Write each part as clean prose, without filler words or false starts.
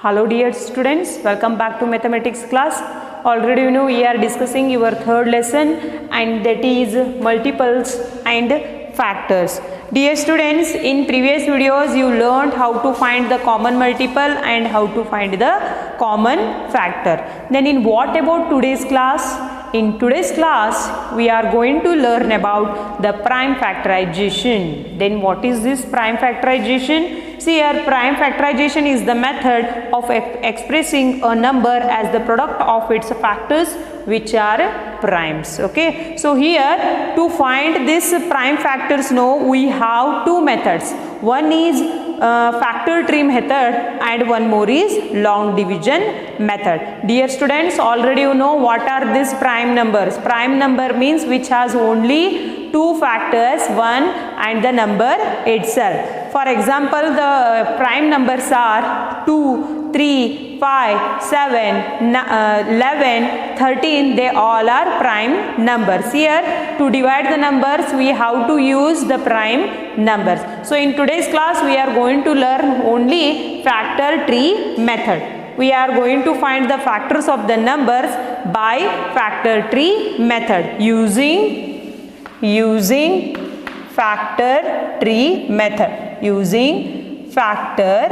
Hello dear students, welcome back to mathematics class. Already you know we are discussing your third lesson and that is multiples and factors. Dear students, in previous videos you learned how to find the common multiple and how to find the common factor. Then in what about today's class? In today's class we are going to learn about the prime factorization. Then what is this prime factorization? See here, prime factorization is the method of expressing a number as the product of its factors which are primes. Okay, so here to find this prime factors, we have two methods. One is factor tree method and one more is long division method. Dear students, already you know what are these prime numbers. Prime number means which has only two factors, one and the number itself. For example, the prime numbers are 2, 3, 5, 7, 11, 13. They all are prime numbers. Here to divide the numbers we have to use the prime numbers. So in today's class we are going to learn only factor tree method. We are going to find the factors of the numbers by factor tree method using factor tree method. Using factor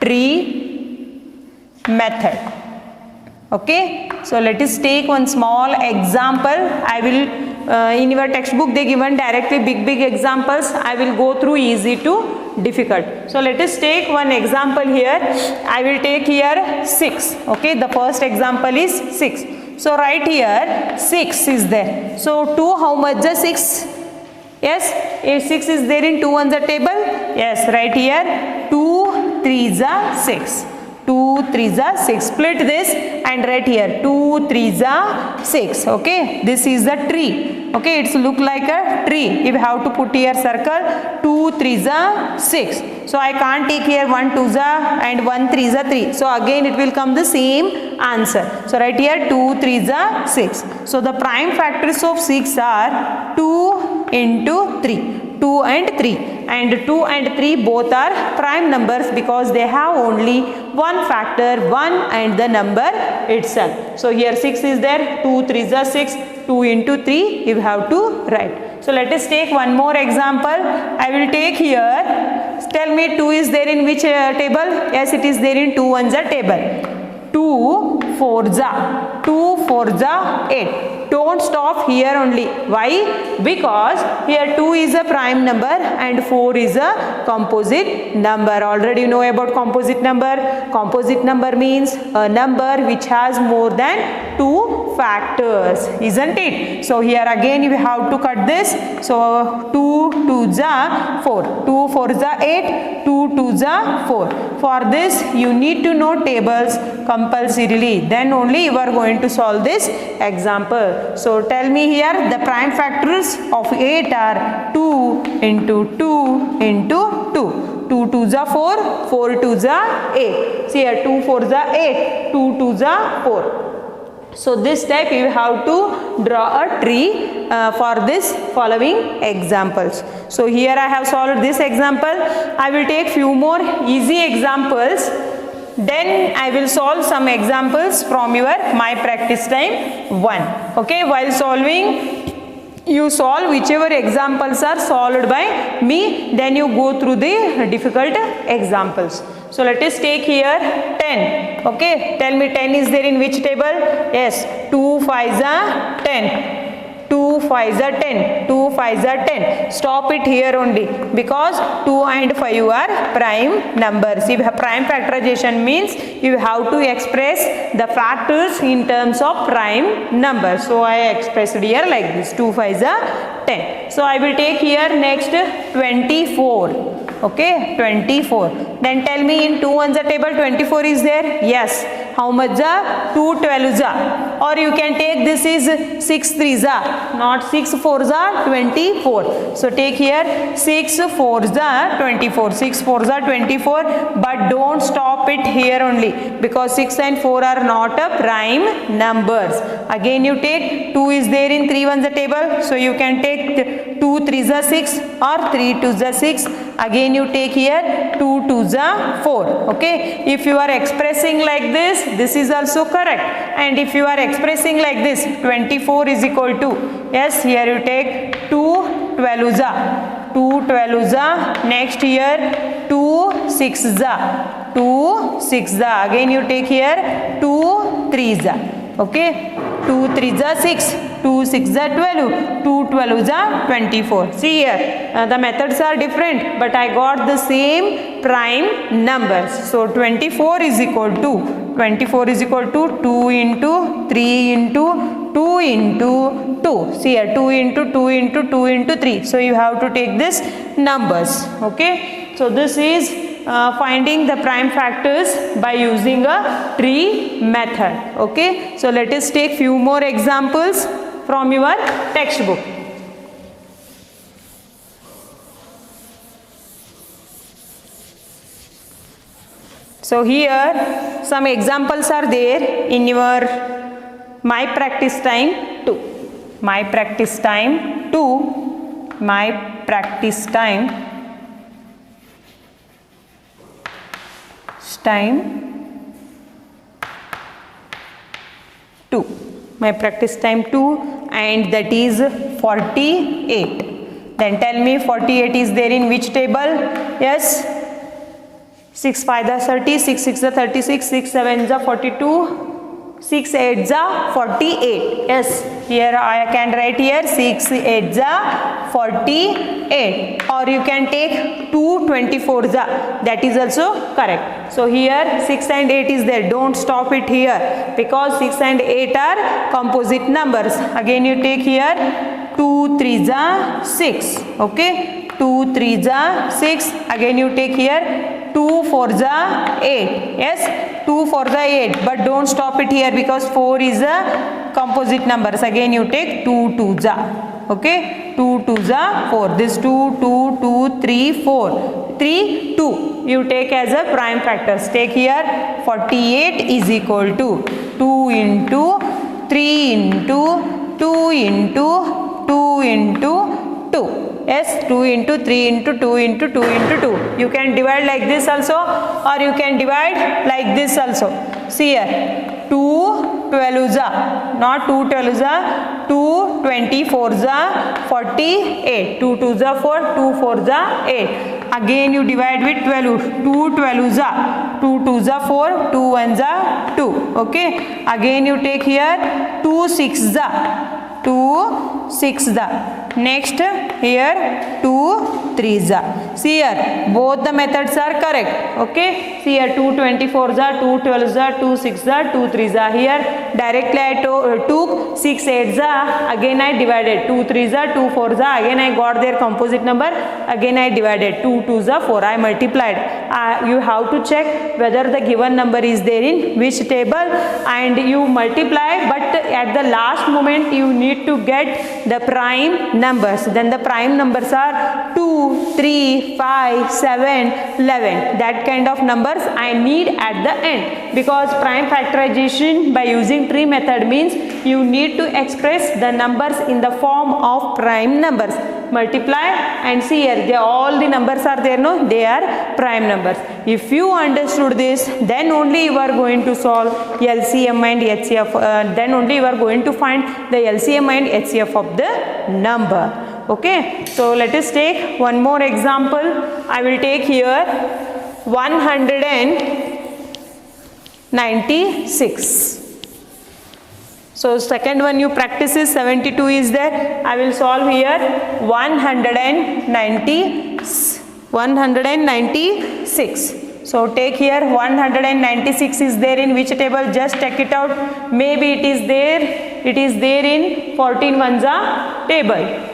tree method. Okay, so let us take one small example. I will in your textbook they given directly big examples. I will go through easy to difficult. So let us take one example here. I will take here 6. Okay, the first example is 6. So right here 6 is there. So 2, how much the 6? Yes, 6 is there in 2 on the table. Yes, right here 2 3s are 6. 2 3s are 6. Split this and right here 2 3s are 6. Okay, this is the tree. Okay, it's look like a tree. If you have to put here circle, 2 3s are 6. So I can't take here 1 2s are and 1 3s are 3. So again it will come the same answer. So right here 2 3s are 6. So the prime factors of 6 are 2 into 3. 2 and 3, and 2 and 3 both are prime numbers because they have only one factor, 1 and the number itself. So here 6 is there, 2 3s are 6, 2 into 3 you have to write. So let us take one more example. I will take here, tell me 2 is there in which table? Yes, it is there in 2 ones a table. 2 4s are 2 4s are 8. Don't stop here only. Why? Because here 2 is a prime number and 4 is a composite number. Already you know about composite number. Composite number means a number which has more than 2 factors, isn't it? So here again you have to cut this. So 2 2s are 4. 2 4s are 8. 2 2s are 4. For this you need to know tables compulsorily. Then only you are going to solve this example. So tell me here the prime factors of 8 are 2 into 2 into 2. 2 2s are 4, 4 2s are 8. See here 2 4s are 8, 2 2s are 4. So this type you have to draw a tree for this following examples. So here I have solved this example. I will take few more easy examples. Then I will solve some examples from your my practice time 1. Okay, while solving you solve whichever examples are solved by me, then you go through the difficult examples. So let us take here 10. Okay, tell me 10 is there in which table? Yes, 2 5s are 10. 2 5s are 10. 2 5s are 10. Stop it here only because 2 and 5 are prime numbers. If prime factorization means you have to express the factors in terms of prime numbers. So I expressed here like this. 2 5s are 10. So I will take here next 24. Okay, 24. Then tell me in 2 ones a table 24 is there? Yes. How much are 2 12s are? Or you can take this is 6 3s are, not 6 4s are 24. So take here 6 4s are 24. 6 4s are 24. But don't stop it here only because 6 and 4 are not a prime numbers. Again you take 2 is there in 3 ones a table. So you can take 2 3s are 6 or 3 2s are 6. Again you take here 2 2s are 4. Okay, if you are expressing like this, this is also correct. And if you are expressing like this, 24 is equal to, yes, here you take 2 12s are 2 12s are, next here 2 6s are 2 6s are, again you take here 2 3s are. Okay, 2 3s are 6, 2 6s are 12, 2 12s are 24. See here, the methods are different, but I got the same prime numbers. So 24 is equal to 2 into 3 into 2 into 2. See here, 2 into 2 into 2 into 3. So you have to take this numbers. Okay, so this is finding the prime factors by using a tree method. Okay, so let us take few more examples from your textbook. So here some examples are there in your My Practice Time 2. My Practice Time 2. My Practice Time 2. My Practice Time 2, and that is 48. Then tell me 48 is there in which table? Yes, 6 5 are 30, 6 6 are 36, 6 7 are 42, 6 8 are 48. Yes, here I can write here 6 8 are 48, or you can take 2 24s are, that is also correct. So here 6 and 8 is there, don't stop it here, because 6 and 8 are composite numbers. Again you take here 2 3s are 6. Okay, 2 3s are 6. Again you take here 2 4s are 8. Yes, 2 4s are 8, but don't stop it here because 4 is a composite numbers. Again you take 2 2s are. Okay, 2 2s are 4. This 2 2 2 3 4. 3 2 you take as a prime factors. Take here 48 is equal to 2 into 3 into 2 into 2 into 2. Yes, 2 into 3 into 2 into 2 into 2. You can divide like this also, or you can divide like this also. See here, 2 12s are, not 2 12s are, 2 24s are 48, 2 2s are 4, 2 4s are 8. Again you divide with 12, 2 12s are, 2 2s are 4, 2 1s are 2. Okay, again you take here 2 6s are, 2 6s are, next here 2 3s are. See here, both the methods are correct. Okay, see here 2 24s are, 2 12s are, 2 6s are, 2 3s are. Here directly I took 6 8s are, again I divided, 2 3s are, 2 4s are, again I got their composite number, again I divided, 2 2s are 4, I multiplied. You have to check whether the given number is there in which table, and you multiply, but at the last moment you need to get the prime numbers. Then the prime numbers are 2 3 5 7 11. That kind of numbers I need at the end, because prime factorization by using tree method means you need to express the numbers in the form of prime numbers. Multiply and see here, all the numbers are there, no, they are prime numbers. If you understood this, then only you are going to solve LCM and HCF, then only you are going to find the LCM and HCF of the number. Okay, so let us take one more example. I will take here 196. So second one you practice is 72 is there. I will solve here 196. So take here 196 is there in which table? Just check it out. Maybe it is there in 14 ones table.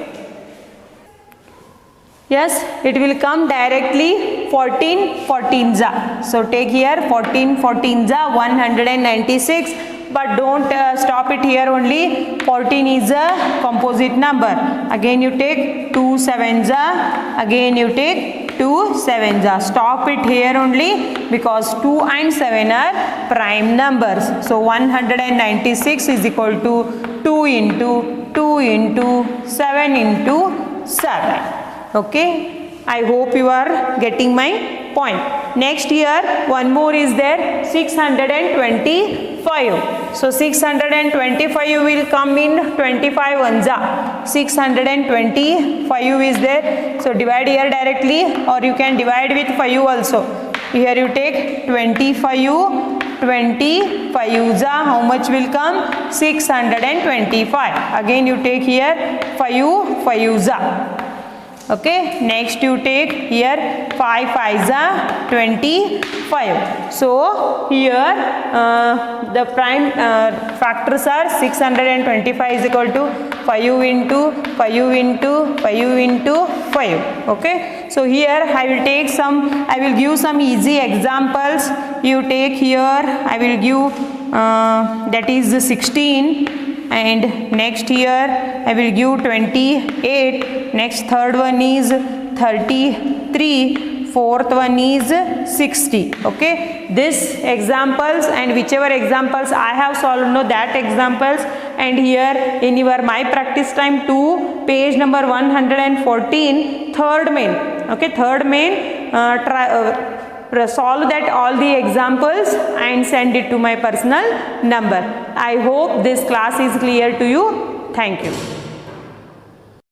Yes, it will come directly 14 14s. So take here 14 14s 196. But don't stop it here only. 14 is a composite number. Again you take 2 7s, again you take 2 7s. Stop it here only, because 2 and 7 are prime numbers. So 196 is equal to 2 into 2 into 7 into 7. Okay, I hope you are getting my point. Next here one more is there, 625. So 625 will come in 25 1za. 625 is there. So divide here directly, or you can divide with 5 also. Here you take 25 za, how much will come? 625. Again you take here 5 za. Okay, next you take here 5 za 25. So here the prime factors are 625 is equal to 5 into 5 into 5 into 5. Okay, so here I will give some easy examples. You take here, I will give that is 16, and next here I will give 28, next third one is 33, fourth one is 60. Okay, this examples, and whichever examples I have solved, know that examples, and here in your my practice time 2, page number 114, third main. Okay, third main, solve that all the examples and send it to my personal number. I hope this class is clear to you. Thank you.